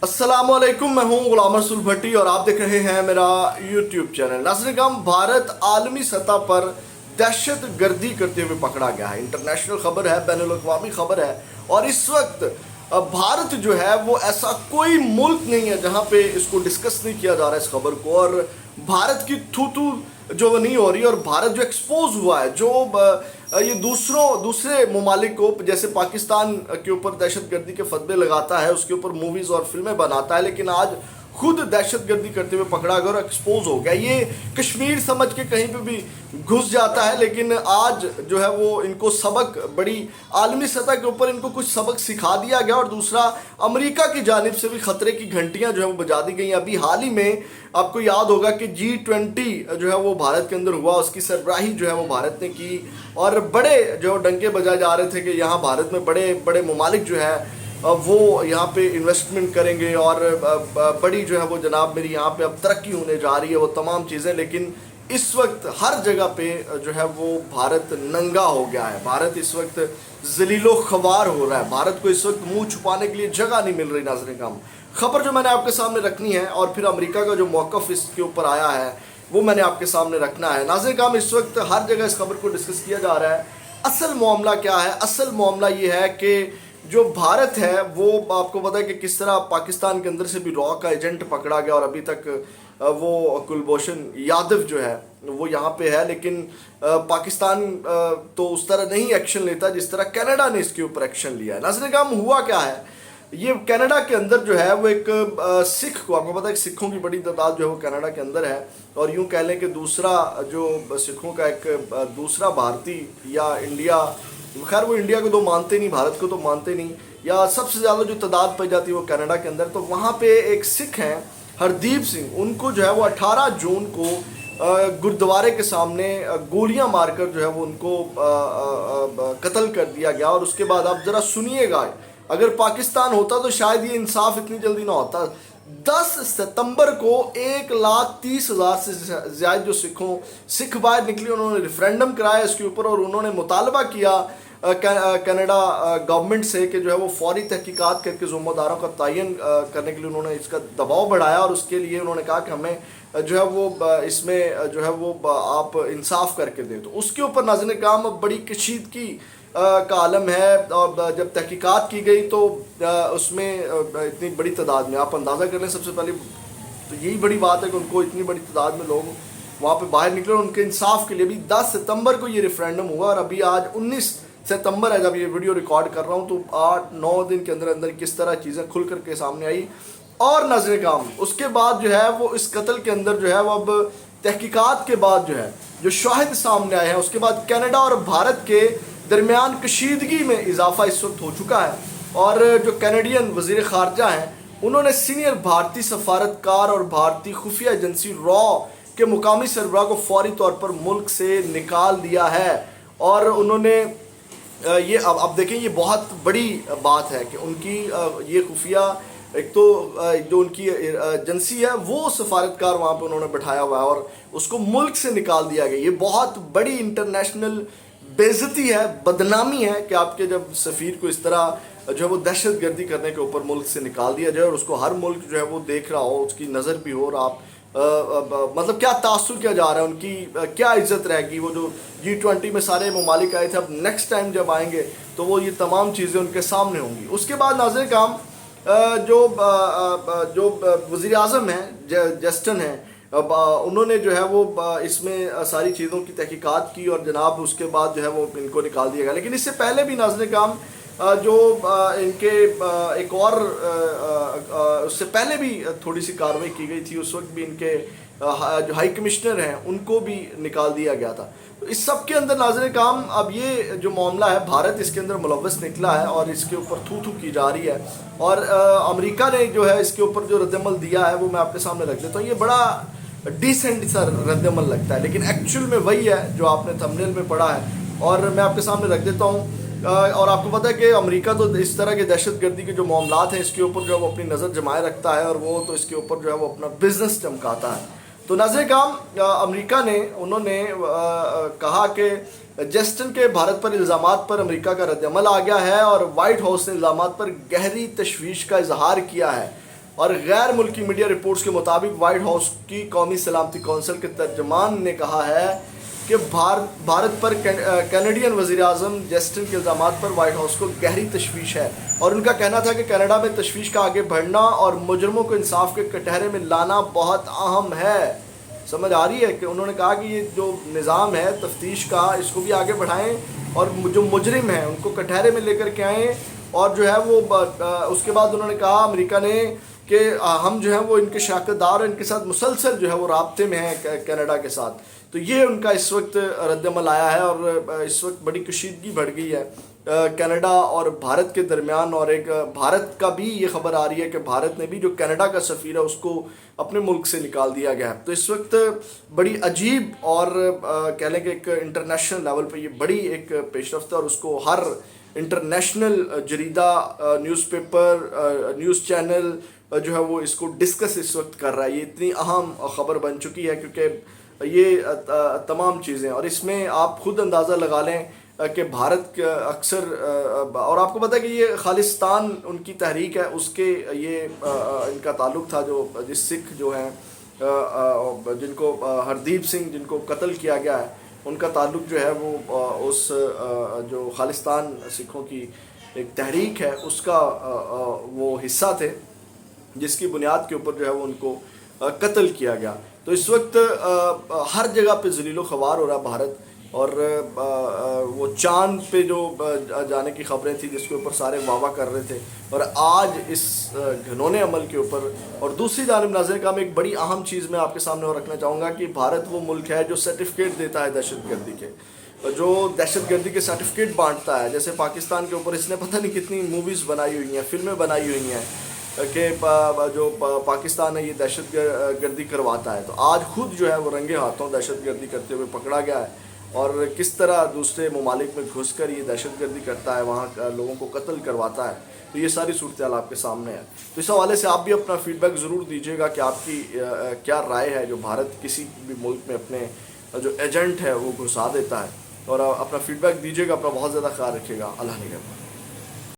अस्सलाम वालेकुम, मैं हूं गुलाम रसूल भट्टी और आप देख रहे हैं मेरा यूट्यूब चैनल। नाज़रीन हम, भारत आलमी सतह पर दहशत गर्दी करते हुए पकड़ा गया है। इंटरनेशनल खबर है, बैनुल अक़वामी खबर है। और इस वक्त भारत जो है वो ऐसा कोई मुल्क नहीं है जहां पे इसको डिस्कस नहीं किया जा रहा है इस खबर को। और भारत की थू थू जो वो नहीं हो रही, और भारत जो एक्सपोज हुआ है, जो ये दूसरे ममालिक को जैसे पाकिस्तान के ऊपर दहशतगर्दी के फतवे लगाता है, उसके ऊपर मूवीज़ और फिल्में बनाता है, लेकिन आज खुद दहशतगर्दी करते हुए पकड़ा गया और एक्सपोज हो गया। ये कश्मीर समझ के कहीं पे भी घुस जाता है, लेकिन आज जो है वो इनको सबक, बड़ी आलमी सतह के ऊपर इनको कुछ सबक सिखा दिया गया। और दूसरा, अमेरिका की जानिब से भी खतरे की घंटियां जो है वो बजा दी गई। अभी हाल ही में आपको याद होगा कि G20 जो है वो भारत के अंदर हुआ, उसकी सरबराही जो है वो भारत ने की। और बड़े जो डंके बजाए जा रहे थे कि यहाँ भारत में बड़े बड़े ममालिक जो है वो यहाँ पे इन्वेस्टमेंट करेंगे और बड़ी जो है वो जनाब मेरी यहाँ पे अब तरक्की होने जा रही है, वो तमाम चीज़ें। लेकिन इस वक्त हर जगह पे जो है वो भारत नंगा हो गया है। भारत इस वक्त जलीलो ख्वार हो रहा है। भारत को इस वक्त मुंह छुपाने के लिए जगह नहीं मिल रही। नाज़रीन हम, खबर जो मैंने आपके सामने रखनी है और फिर अमेरिका का जो मौक़िफ़ इसके ऊपर आया है वो मैंने आपके सामने रखना है। नाज़रीन हम, इस वक्त हर जगह इस खबर को डिस्कस किया जा रहा है। असल मामला क्या है? असल मामला ये है कि जो भारत है वो आपको पता है कि किस तरह पाकिस्तान के अंदर से भी रॉ का एजेंट पकड़ा गया और अभी तक वो कुलभूषण यादव जो है वो यहाँ पे है। लेकिन पाकिस्तान तो उस तरह नहीं एक्शन लेता जिस तरह कनाडा ने इसके ऊपर एक्शन लिया है। नाज़रीन काम, हुआ क्या है, ये कनाडा के अंदर जो है वो एक सिख को, आपको पता है कि सिखों की बड़ी तादाद जो है वो कनाडा के अंदर है। और यूँ कह लें कि दूसरा जो सिखों का एक दूसरा भारतीय या इंडिया, खैर वो इंडिया को तो मानते नहीं, भारत को तो मानते नहीं, या सबसे ज़्यादा जो तादाद पाई जाती है वो कनाडा के अंदर। तो वहाँ पे एक सिख हैं हरदीप सिंह, उनको जो है वो 18 जून को गुरुद्वारे के सामने गोलियां मारकर जो है वो उनको कत्ल कर दिया गया। और उसके बाद आप ज़रा सुनिएगा, अगर पाकिस्तान होता तो शायद ये इंसाफ इतनी जल्दी ना होता। 10 सितंबर को 1,30,000 से ज़्यादा जो सिख बाहर निकले, उन्होंने रेफरेंडम कराया इसके ऊपर और उन्होंने मुतालबा किया कनाडा गवर्नमेंट से कि जो है वो फौरी तहकीकात करके ज़िम्मेदारों का तयन करने के लिए उन्होंने इसका दबाव बढ़ाया। और उसके लिए उन्होंने कहा कि हमें जो है वो इसमें जो है वो आप इंसाफ करके दें। तो उसके ऊपर नाज़रीन काम बड़ी कशीदगी का आलम है। और जब तहकीकात की गई तो उसमें इतनी बड़ी तादाद में, आप अंदाज़ा कर लें, सबसे पहले तो यही बड़ी बात है कि उनको इतनी बड़ी तादाद में लोग वहाँ पे बाहर निकले और उनके इंसाफ के लिए। अभी 10 सितंबर को ये रेफरेंडम हुआ और अभी आज 19 सितंबर है जब ये वीडियो रिकॉर्ड कर रहा हूँ। तो 8-9 दिन के अंदर अंदर किस तरह चीज़ें खुल कर के सामने आई। और नाज़रीन काम, उसके बाद जो है वो इस कत्ल के अंदर जो है वो अब तहकीकात के बाद जो है जो शाहिद सामने आए हैं, उसके बाद कनाडा और भारत के दरमियान कशीदगी में इजाफा इस वक्त हो चुका है। और जो कैनेडियन वज़ीर ख़ारजा हैं उन्होंने सीनियर भारतीय सफारतकार और भारतीय खुफिया एजेंसी रॉ के मुकामी सरबराह को फौरी तौर पर मुल्क से निकाल दिया है। और उन्होंने ये अब देखें, ये बहुत बड़ी बात है कि उनकी ये खुफिया, एक तो जो उनकी एजेंसी है वो सफारतकार वहाँ पे उन्होंने बैठाया हुआ है और उसको मुल्क से निकाल दिया गया। ये बहुत बड़ी इंटरनेशनल बेइज्जती है, बदनामी है कि आपके जब सफ़ीर को इस तरह जो है वो दहशत गर्दी करने के ऊपर मुल्क से निकाल दिया जाए और उसको हर मुल्क जो है वो देख रहा हो, उसकी नज़र भी हो। और आप मतलब क्या तासुर किया जा रहा है, उनकी क्या इज्जत रहेगी। वो जो G20 में सारे ममालिक आए थे, अब नेक्स्ट टाइम जब आएंगे तो वो ये तमाम चीज़ें उनके सामने होंगी। उसके बाद नाज़रीन काम, जो वज़ीर आज़म हैं जस्टिन हैं, उन्होंने जो है वो इसमें सारी चीज़ों की तहकीकात की और जनाब उसके बाद जो है वो इनको निकाल दिया गया। लेकिन इससे पहले भी नाज़रीन काम जो इनके एक और उससे पहले भी थोड़ी सी कार्रवाई की गई थी। उस वक्त भी इनके जो हाई कमिश्नर हैं उनको भी निकाल दिया गया था। तो इस सब के अंदर नाज़रीन काम, अब ये जो मामला है भारत इसके अंदर मुलव्वस निकला है और इसके ऊपर थू थू की जा रही है। और अमेरिका ने जो है इसके ऊपर जो रद्दअमल दिया है वो मैं आपके सामने रख देता हूँ। ये बड़ा डिसेंट सा रद्दअमल लगता है, लेकिन एक्चुअल में वही है जो आपने थंबनेल में पढ़ा है और मैं आपके सामने रख देता हूँ। और आपको पता है कि अमेरिका तो इस तरह के दहशतगर्दी के जो मामलात हैं इसके ऊपर जो है वो अपनी नज़र जमाए रखता है और वो तो इसके ऊपर जो है वो अपना बिजनेस चमकाता है। तो नाज़रीन काम, अमेरिका ने उन्होंने कहा कि जस्टिन के भारत पर इल्ज़ामात पर अमेरिका का रद्दअमल आ गया है और वाइट हाउस ने इल्ज़ामात पर गहरी तशवीश का इजहार किया है। اور غیر ملکی میڈیا رپورٹس کے مطابق وائٹ ہاؤس کی قومی سلامتی کونسل کے ترجمان نے کہا ہے کہ بھارت پر کینیڈین وزیر اعظم جسٹن کے الزامات پر وائٹ ہاؤس کو گہری تشویش ہے، اور ان کا کہنا تھا کہ کینیڈا میں تشویش کا آگے بڑھنا اور مجرموں کو انصاف کے کٹہرے میں لانا بہت اہم ہے۔ سمجھ آ رہی ہے کہ انہوں نے کہا کہ یہ جو نظام ہے تفتیش کا، اس کو بھی آگے بڑھائیں اور جو مجرم ہیں ان کو کٹہرے میں لے کر کے آئیں، اور جو ہے وہ اس کے بعد انہوں نے کہا امریکہ نے کہ ہم جو ہیں وہ ان کے شراکت دار اور ان کے ساتھ مسلسل جو ہے وہ رابطے میں ہیں کینیڈا کے ساتھ۔ تو یہ ان کا اس وقت رد عمل آیا ہے، اور اس وقت بڑی کشیدگی بڑھ گئی ہے کینیڈا اور بھارت کے درمیان، اور ایک بھارت کا بھی یہ خبر آ رہی ہے کہ بھارت نے بھی جو کینیڈا کا سفیر ہے اس کو اپنے ملک سے نکال دیا گیا ہے۔ تو اس وقت بڑی عجیب اور کہہ لیں کہ ایک انٹرنیشنل لیول پہ یہ بڑی ایک پیش رفت ہے، اور اس کو ہر انٹرنیشنل جریدہ، نیوز پیپر، نیوز چینل جو ہے وہ اس کو ڈسکس اس وقت کر رہا ہے۔ یہ اتنی اہم خبر بن چکی ہے کیونکہ یہ تمام چیزیں، اور اس میں آپ خود اندازہ لگا لیں کہ بھارت اکثر، اور آپ کو پتہ ہے کہ یہ خالصتان ان کی تحریک ہے، اس کے یہ ان کا تعلق تھا، جو جس سکھ جو ہیں جن کو ہردیپ سنگھ جن کو قتل کیا گیا ہے، ان کا تعلق جو ہے وہ اس جو خالصتان سکھوں کی ایک تحریک ہے اس کا وہ حصہ تھے، جس کی بنیاد کے اوپر جو ہے وہ ان کو قتل کیا گیا۔ تو اس وقت ہر جگہ پہ ذلیل و خوار ہو رہا بھارت، اور وہ چاند پہ جو جانے کی خبریں تھیں جس کے اوپر سارے واہ واہ کر رہے تھے، اور آج اس گھنونے عمل کے اوپر۔ اور دوسری جانب ناظرین کا میں ایک بڑی اہم چیز میں آپ کے سامنے اور رکھنا چاہوں گا کہ بھارت وہ ملک ہے جو سرٹیفکیٹ دیتا ہے دہشت گردی کے، جو دہشت گردی کے سرٹیفکیٹ بانٹتا ہے۔ جیسے پاکستان کے اوپر اس نے پتہ نہیں کتنی موویز بنائی ہوئی ہیں، فلمیں بنائی ہوئی ہیں کہ جو پاکستان ہے یہ دہشت گردی کرواتا ہے۔ تو آج خود جو ہے وہ رنگے ہاتھوں دہشت گردی کرتے ہوئے پکڑا گیا ہے، اور کس طرح دوسرے ممالک میں گھس کر یہ دہشت گردی کرتا ہے، وہاں لوگوں کو قتل کرواتا ہے۔ تو یہ ساری صورتحال آپ کے سامنے ہے۔ تو اس حوالے سے آپ بھی اپنا فیڈ بیک ضرور دیجیے گا کہ آپ کی کیا رائے ہے جو بھارت کسی بھی ملک میں اپنے جو ایجنٹ ہے وہ گھسا دیتا ہے، اور اپنا فیڈ بیک دیجیے گا۔ اپنا بہت زیادہ خیال رکھیے گا۔ اللہ نگہبان۔